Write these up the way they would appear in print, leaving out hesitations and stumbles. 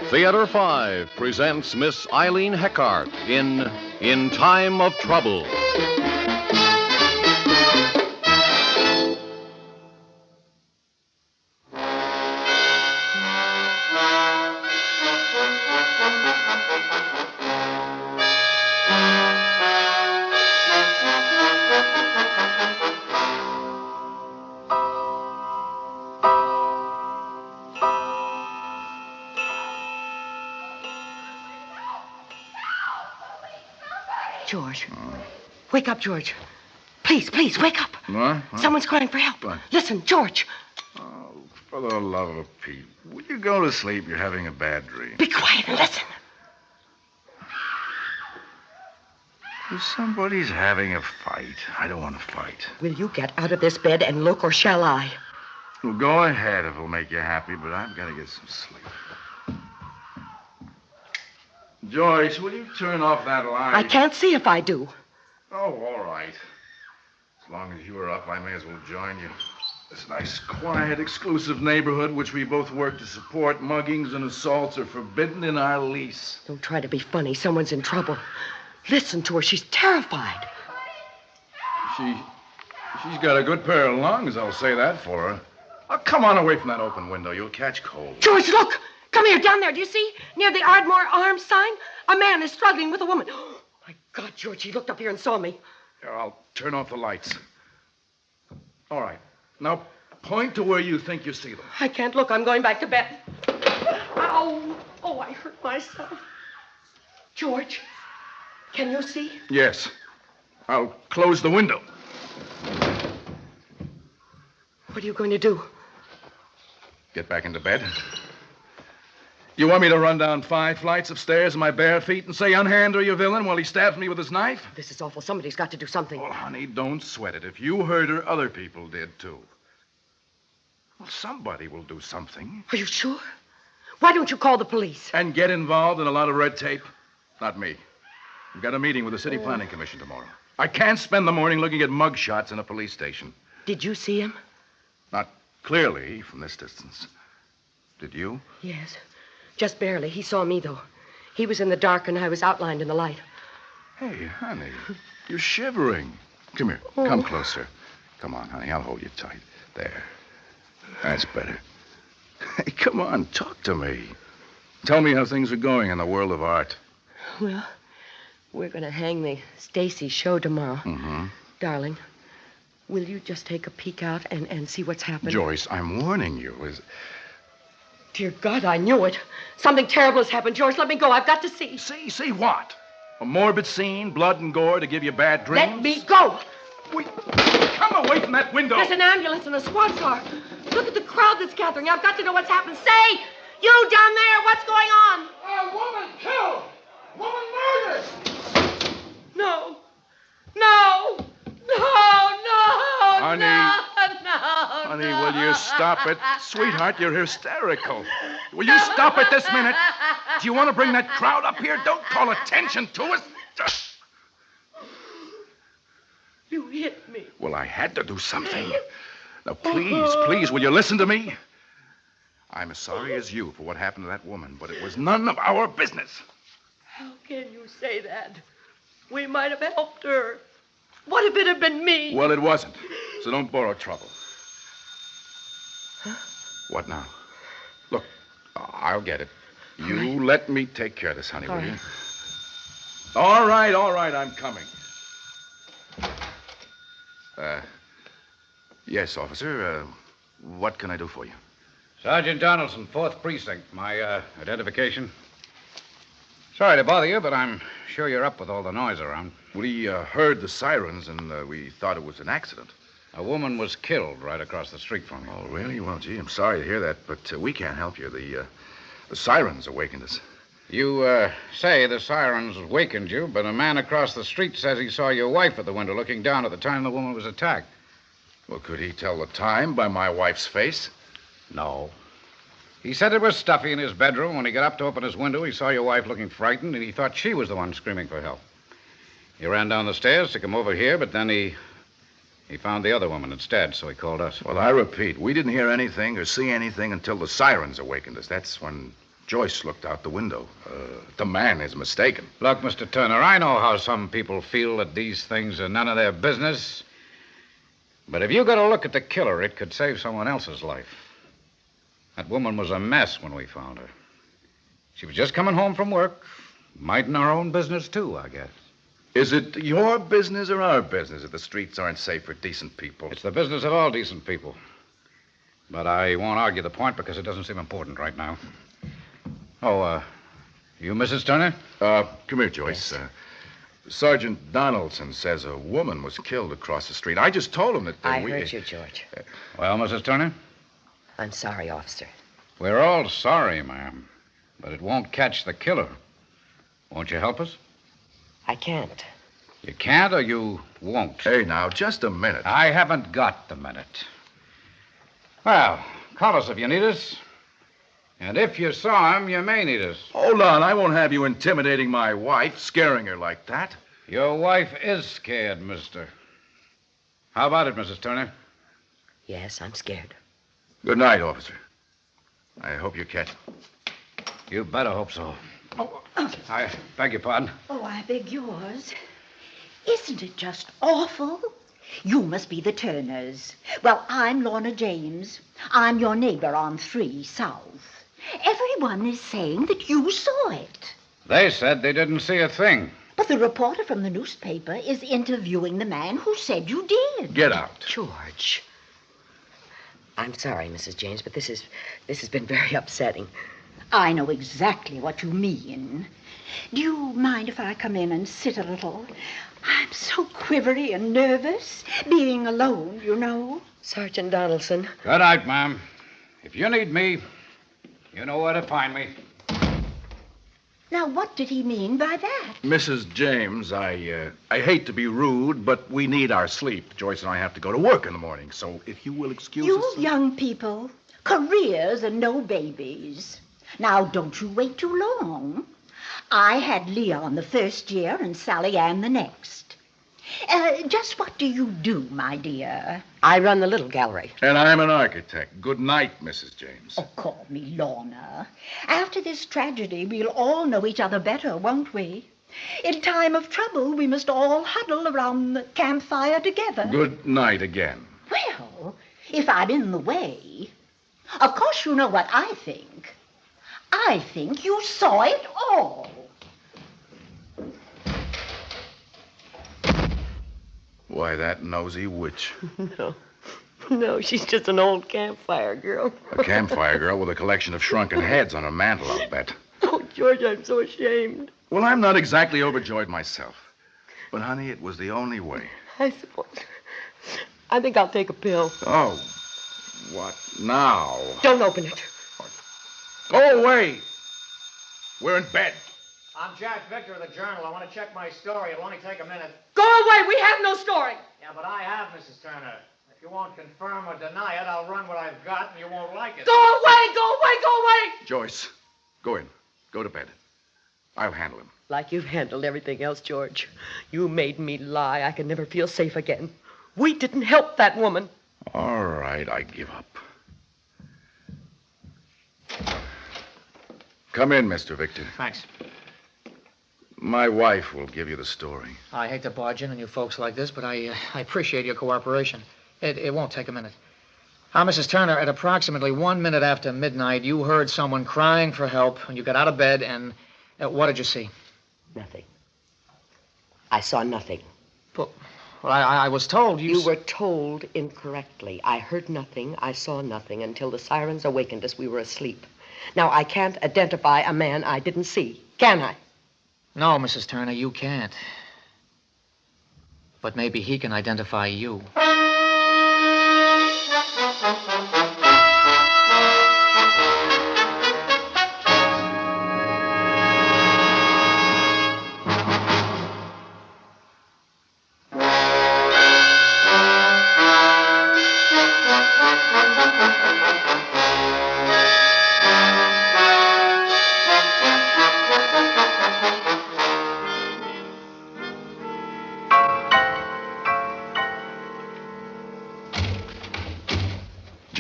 Theater 5 presents Miss Eileen Heckart in Time of Trouble. George. Wake up, George. Please, wake up. What? Someone's crying for help. What? Listen, George. Oh, for the love of Pete. Will you go to sleep? You're having a bad dream. Be quiet and listen. If somebody's having a fight, I don't want to fight. Will you get out of this bed and look, or shall I? Well, go ahead if it'll make you happy, but I've got to get some sleep. Joyce, will you turn off that light? I can't see if I do. Oh, all right. As long as you are up, I may as well join you. This nice, quiet, exclusive neighborhood which we both work to support, muggings and assaults are forbidden in our lease. Don't try to be funny. Someone's in trouble. Listen to her. She's terrified. She's got a good pair of lungs, I'll say that for her. Oh, come on away from that open window. You'll catch cold. George, look! Come here, down there. Do you see? Near the Ardmore Arms sign, a man is struggling with a woman. Oh, my God, George, he looked up here and saw me. Here, I'll turn off the lights. All right. Now, point to where you think you see them. I can't look. I'm going back to bed. Ow! Oh, I hurt myself. George, can you see? Yes. I'll close the window. What are you going to do? Get back into bed. You want me to run down 5 flights of stairs in my bare feet and say, unhand her, you villain, while he stabs me with his knife? This is awful. Somebody's got to do something. Well, honey, don't sweat it. If you hurt her, other people did, too. Well, somebody will do something. Are you sure? Why don't you call the police? And get involved in a lot of red tape? Not me. I've got a meeting with the City Planning Commission tomorrow. I can't spend the morning looking at mug shots in a police station. Did you see him? Not clearly from this distance. Did you? Yes. Just barely. He saw me, though. He was in the dark, and I was outlined in the light. Hey, honey, you're shivering. Come here. Oh. Come closer. Come on, honey. I'll hold you tight. There. That's better. Hey, come on. Talk to me. Tell me how things are going in the world of art. Well, we're going to hang the Stacy show tomorrow. Mm-hmm. Darling, will you just take a peek out and see what's happened? Joyce, I'm warning you. Dear God, I knew it. Something terrible has happened. George, let me go. I've got to see. See what? A morbid scene, blood and gore to give you bad dreams? Let me go. Wait, come away from that window. There's an ambulance and a squad car. Look at the crowd that's gathering. I've got to know what's happened. Say, you down there, what's going on? A woman killed. Woman murdered. No. No. No, no, Honey. no, Honey, will you stop it? Sweetheart, you're hysterical. Will you stop it this minute? Do you want to bring that crowd up here? Don't call attention to us. You hit me. Well, I had to do something. Now, please, will you listen to me? I'm as sorry as you for what happened to that woman, but it was none of our business. How can you say that? We might have helped her. What if it had been me? Well, it wasn't. So don't borrow trouble. Huh? What now? Look, I'll get it. You let me take care of this, honey, will you? All right, I'm coming. Yes, officer. What can I do for you? Sergeant Donaldson, 4th Precinct. My identification. Sorry to bother you, but I'm sure you're up with all the noise around. We heard the sirens, and we thought it was an accident. A woman was killed right across the street from you. Oh, really? Well, gee, I'm sorry to hear that, but we can't help you. The sirens awakened us. You say the sirens wakened you, but a man across the street says he saw your wife at the window looking down at the time the woman was attacked. Well, could he tell the time by my wife's face? No. He said it was stuffy in his bedroom. When he got up to open his window, he saw your wife looking frightened, and he thought she was the one screaming for help. He ran down the stairs to come over here, but then he He found the other woman instead, so he called us. Well, I repeat, we didn't hear anything or see anything until the sirens awakened us. That's when Joyce looked out the window. The man is mistaken. Look, Mr. Turner, I know how some people feel that these things are none of their business. But if you got a look at the killer, it could save someone else's life. That woman was a mess when we found her. She was just coming home from work, minding her own business, too, I guess. Is it your business or our business that the streets aren't safe for decent people? It's the business of all decent people. But I won't argue the point because it doesn't seem important right now. Oh, you Mrs. Turner? Come here, Joyce. Yes. Sergeant Donaldson says a woman was killed across the street. I just told him that I we... heard you, George. Well, Mrs. Turner? I'm sorry, officer. We're all sorry, ma'am. But it won't catch the killer. Won't you help us? I can't. You can't or you won't? Hey, now, just a minute. I haven't got the minute. Well, call us if you need us. And if you saw him, you may need us. Hold on. I won't have you intimidating my wife, scaring her like that. Your wife is scared, mister. How about it, Mrs. Turner? Yes, I'm scared. Good night, officer. I hope you catch him. You better hope so. I beg your pardon. Oh, I beg yours. Isn't it just awful? You must be the Turners. Well, I'm Lorna James. I'm your neighbor on 3 South. Everyone is saying that you saw it. They said they didn't see a thing. But the reporter from the newspaper is interviewing the man who said you did. Get out. George. I'm sorry, Mrs. James, but this has been very upsetting. I know exactly what you mean. Do you mind if I come in and sit a little? I'm so quivery and nervous, being alone, you know. Sergeant Donaldson. Good night, ma'am. If you need me, you know where to find me. Now, what did he mean by that? Mrs. James, I hate to be rude, but we need our sleep. Joyce and I have to go to work in the morning, so if you will excuse You us... young people, careers and no babies. Now, don't you wait too long. I had Leon the first year and Sally Ann the next. Just what do you do, my dear? I run the little gallery. And I'm an architect. Good night, Mrs. James. Oh, call me Lorna. After this tragedy, we'll all know each other better, won't we? In time of trouble, we must all huddle around the campfire together. Good night again. Well, if I'm in the way, of course you know what I think. I think you saw it all. Why, that nosy witch. No, she's just an old campfire girl. A campfire girl with a collection of shrunken heads on her mantel, I'll bet. Oh, George, I'm so ashamed. Well, I'm not exactly overjoyed myself. But, honey, it was the only way. I suppose. I think I'll take a pill. Oh, what now? Don't open it. Go away. We're in bed. I'm Jack Victor of the Journal. I want to check my story. It'll only take a minute. Go away. We have no story. Yeah, but I have, Mrs. Turner. If you won't confirm or deny it, I'll run what I've got, and you won't like it. Go away. Go away. Go away. Joyce, go in. Go to bed. I'll handle him. Like you've handled everything else, George. You made me lie. I can never feel safe again. We didn't help that woman. All right, I give up. Come in, Mr. Victor. Thanks. My wife will give you the story. I hate to barge in on you folks like this, but I appreciate your cooperation. It won't take a minute. Now, Mrs. Turner, at approximately 1 minute after midnight, you heard someone crying for help, and you got out of bed, and what did you see? Nothing. I saw nothing. Well, I was told You were told incorrectly. I heard nothing. I saw nothing until the sirens awakened us. We were asleep. Now, I can't identify a man I didn't see, can I? No, Mrs. Turner, you can't. But maybe he can identify you.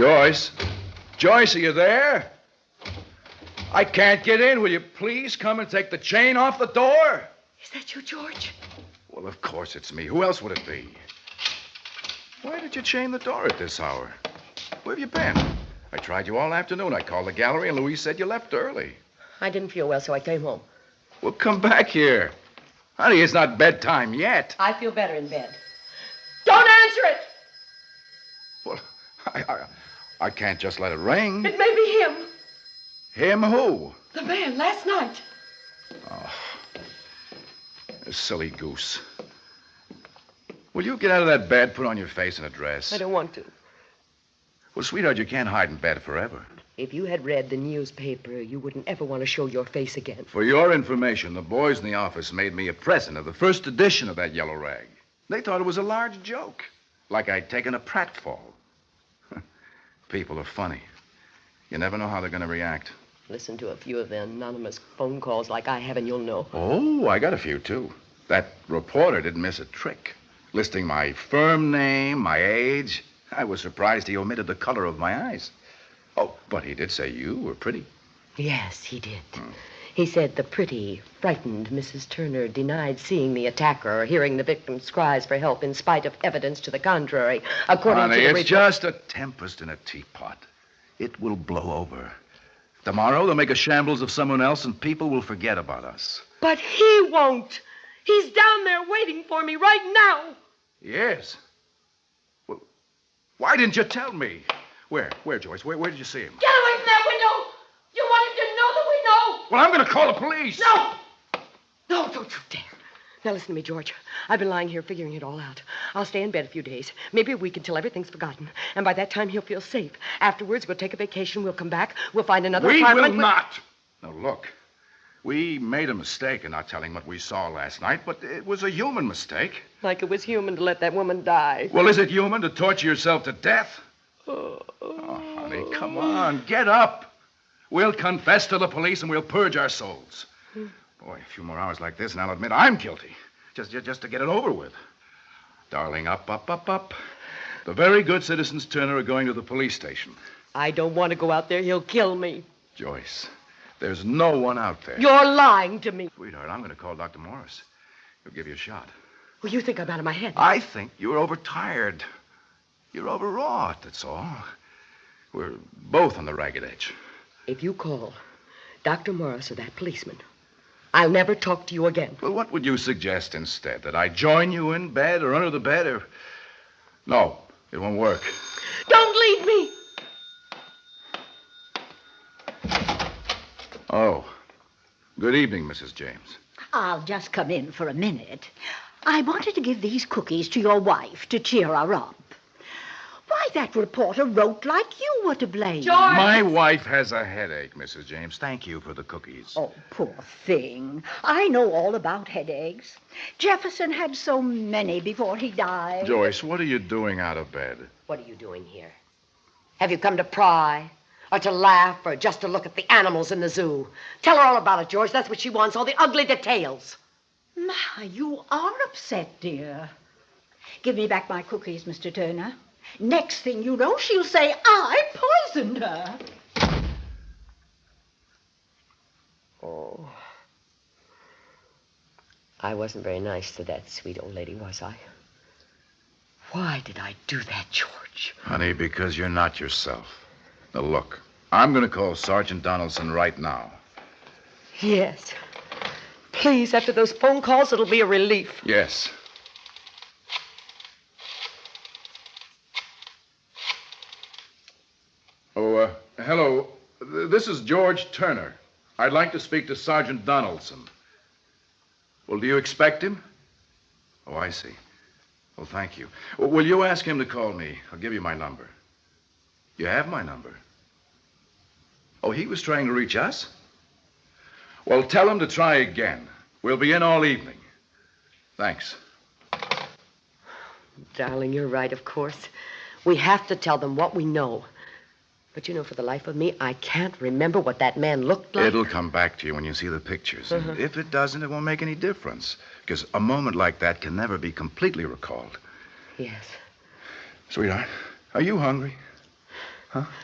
Joyce? Joyce, are you there? I can't get in. Will you please come and take the chain off the door? Is that you, George? Well, of course it's me. Who else would it be? Why did you chain the door at this hour? Where have you been? I tried you all afternoon. I called the gallery, and Louise said you left early. I didn't feel well, so I came home. Well, come back here. Honey, it's not bedtime yet. I feel better in bed. Don't answer it! Well, I can't just let it ring. It may be him. Him who? The man last night. Oh, a silly goose. Will you get out of that bed, put on your face and a dress? I don't want to. Well, sweetheart, you can't hide in bed forever. If you had read the newspaper, you wouldn't ever want to show your face again. For your information, the boys in the office made me a present of the first edition of that yellow rag. They thought it was a large joke, like I'd taken a pratfall. People are funny. You never know how they're going to react. Listen to a few of the anonymous phone calls like I have, and you'll know. Oh, I got a few, too. That reporter didn't miss a trick. Listing my firm name, my age. I was surprised he omitted the color of my eyes. Oh, but he did say you were pretty. Yes, he did. He said the pretty, frightened Mrs. Turner denied seeing the attacker or hearing the victim's cries for help in spite of evidence to the contrary. According Honey, to the it's report... just a tempest in a teapot. It will blow over. Tomorrow they'll make a shambles of someone else and people will forget about us. But he won't. He's down there waiting for me right now. Yes. Well, why didn't you tell me? Where, Joyce? Where did you see him? Get away from that window! You want him to know that we know! Well, I'm going to call the police. No! No, don't you dare. Now listen to me, George. I've been lying here figuring it all out. I'll stay in bed a few days, maybe a week until everything's forgotten. And by that time, he'll feel safe. Afterwards, we'll take a vacation, we'll come back, we'll find another We apartment. will not. Now, look. We made a mistake in not telling what we saw last night, but it was a human mistake. Like it was human to let that woman die. Well, is it human to torture yourself to death? Oh, honey, come on. Get up. We'll confess to the police and we'll purge our souls. Boy, a few more hours like this and I'll admit I'm guilty. Just to get it over with. Darling, up. The very good citizens Turner are going to the police station. I don't want to go out there. He'll kill me. Joyce, there's no one out there. You're lying to me. Sweetheart, I'm going to call Dr. Morris. He'll give you a shot. Well, you think I'm out of my head. I think you're overtired. You're overwrought, that's all. We're both on the ragged edge. If you call Dr. Morris or that policeman, I'll never talk to you again. Well, what would you suggest instead? That I join you in bed or under the bed or... No, it won't work. Don't leave me! Oh, good evening, Mrs. James. I'll just come in for a minute. I wanted to give these cookies to your wife to cheer her up. Why, that reporter wrote like you were to blame. George! My wife has a headache, Mrs. James. Thank you for the cookies. Oh, poor thing. I know all about headaches. Jefferson had so many before he died. Joyce, what are you doing out of bed? What are you doing here? Have you come to pry? Or to laugh? Or just to look at the animals in the zoo? Tell her all about it, George. That's what she wants, all the ugly details. My, you are upset, dear. Give me back my cookies, Mr. Turner. Next thing you know, she'll say I poisoned her. Oh. I wasn't very nice to that sweet old lady, was I? Why did I do that, George? Honey, because you're not yourself. Now, look, I'm going to call Sergeant Donaldson right now. Yes. Please, after those phone calls, it'll be a relief. Yes. Oh, hello. This is George Turner. I'd like to speak to Sergeant Donaldson. Well, do you expect him? Oh, I see. Well, thank you. Will you ask him to call me? I'll give you my number. You have my number. Oh, he was trying to reach us? Well, tell him to try again. We'll be in all evening. Thanks. Darling, you're right, of course. We have to tell them what we know. But you know, for the life of me, I can't remember what that man looked like. It'll come back to you when you see the pictures. And if it doesn't, it won't make any difference. Because a moment like that can never be completely recalled. Yes. Sweetheart, are you hungry?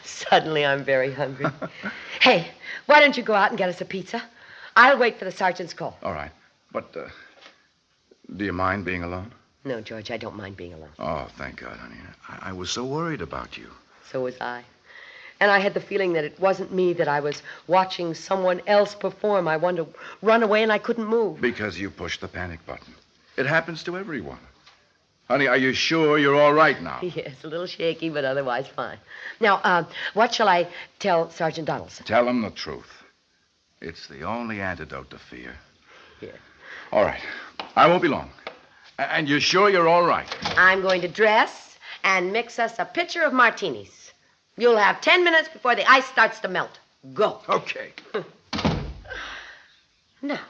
Suddenly, I'm very hungry. Hey, why don't you go out and get us a pizza? I'll wait for the sergeant's call. All right. But, do you mind being alone? No, George, I don't mind being alone. Oh, thank God, honey. I was so worried about you. So was I. And I had the feeling that it wasn't me, that I was watching someone else perform. I wanted to run away and I couldn't move. Because you pushed the panic button. It happens to everyone. Honey, are you sure you're all right now? Yes, a little shaky, but otherwise fine. Now, what shall I tell Sergeant Donaldson? Tell him the truth. It's the only antidote to fear. Here. All right. I won't be long. And you're sure you're all right? I'm going to dress and mix us a pitcher of martinis. You'll have 10 minutes before the ice starts to melt. Go. Okay. Now,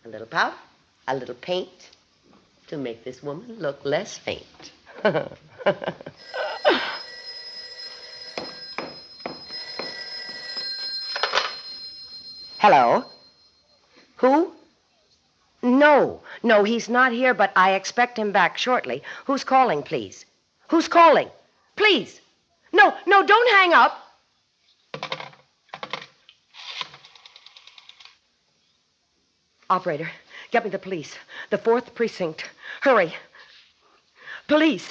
a little powder, a little paint to make this woman look less faint. Hello? Who? No, he's not here, but I expect him back shortly. Who's calling, please? Who's calling? Please. No, don't hang up. Operator, get me the police. The 4th precinct. Hurry. Police.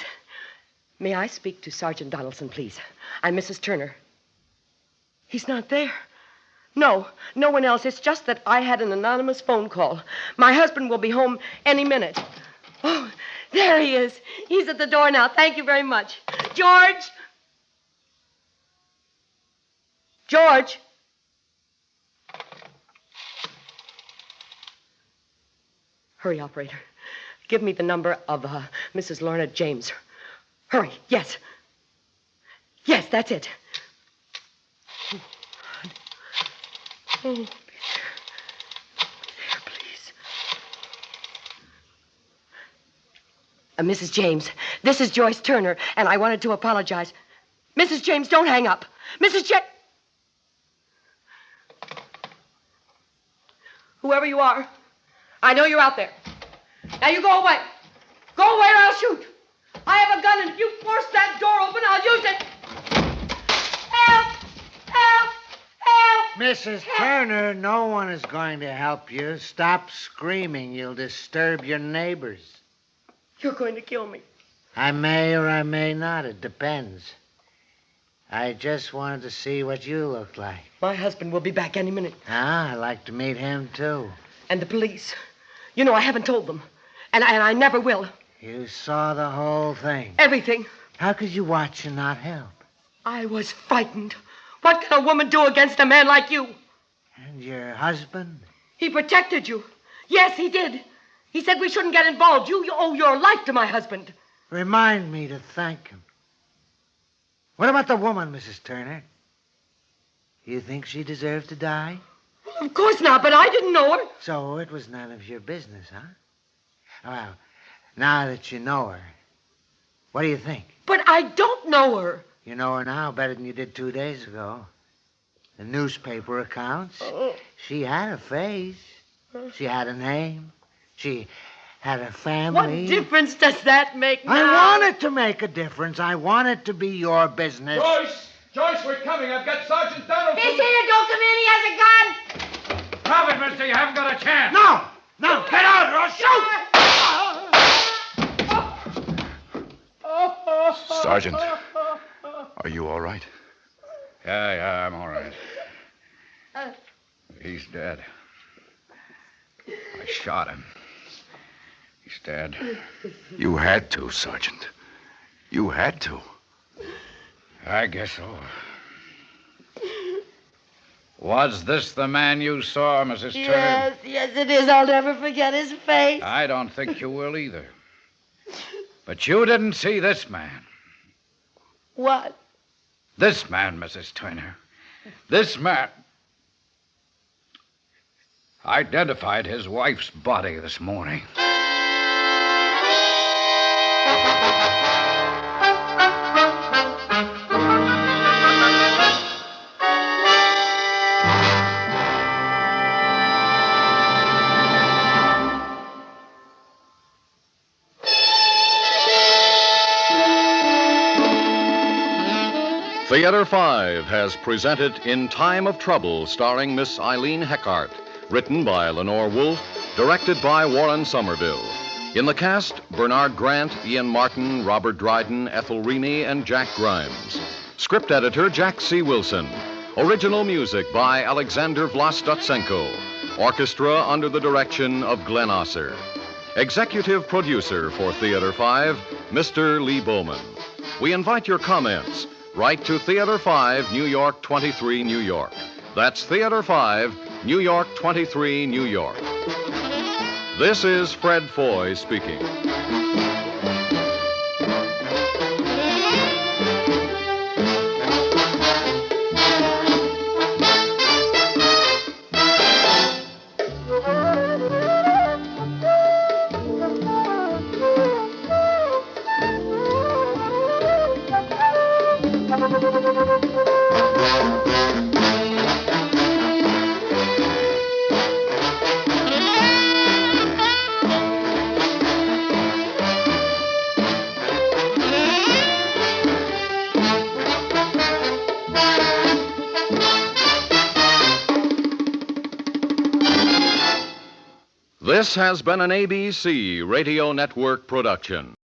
May I speak to Sergeant Donaldson, please? I'm Mrs. Turner. He's not there. No one else. It's just that I had an anonymous phone call. My husband will be home any minute. Oh, there he is. He's at the door now. Thank you very much. George! George! Hurry, operator. Give me the number of Mrs. Lorna James. Hurry. Yes. Yes, that's it. Oh, be there. Be there, please. Mrs. James, this is Joyce Turner, and I wanted to apologize. Mrs. James, don't hang up. Mrs. James. Whoever you are, I know you're out there. Now you go away. Go away or I'll shoot. I have a gun, and if you force that door open, I'll use it. Help! Help! Help! Mrs. Turner, no one is going to help you. Stop screaming. You'll disturb your neighbors. You're going to kill me. I may or I may not. It depends. I just wanted to see what you looked like. My husband will be back any minute. Ah, I'd like to meet him, too. And the police. You know, I haven't told them. And I never will. You saw the whole thing. Everything. How could you watch and not help? I was frightened. What can a woman do against a man like you? And your husband? He protected you. Yes, he did. He said we shouldn't get involved. You owe your life to my husband. Remind me to thank him. What about the woman, Mrs. Turner? You think she deserved to die? Well, of course not, but I didn't know her. So it was none of your business, huh? Well, now that you know her, what do you think? But I don't know her. You know her now better than you did 2 days ago. The newspaper accounts. She had a face. She had a name. She had a family. What difference does that make now? I want it to make a difference. I want it to be your business. Joyce, we're coming. I've got Sergeant Donaldson. He's here. Don't come in. He has a gun. Drop it, mister. You haven't got a chance. No, get out or I'll shoot. Sergeant, are you all right? Yeah, I'm all right. He's dead. I shot him. He's dead. You had to, Sergeant. You had to. I guess so. Was this the man you saw, Mrs. Turner? Yes, it is. I'll never forget his face. I don't think you will either. But you didn't see this man. What? This man, Mrs. Turner. This man identified his wife's body this morning. The Theater 5 has presented In Time of Trouble, starring Miss Eileen Heckart, written by Lenore Woolf, directed by Warren Somerville. In the cast, Bernard Grant, Ian Martin, Robert Dryden, Ethel Remey, and Jack Grimes. Script editor, Jack C. Wilson. Original music by Alexander Vlastotsenko. Orchestra under the direction of Glenn Osser. Executive producer for Theater 5, Mr. Lee Bowman. We invite your comments. Write to Theater 5, New York 23, New York. That's Theater 5, New York 23, New York. This is Fred Foy speaking. This has been an ABC Radio Network production.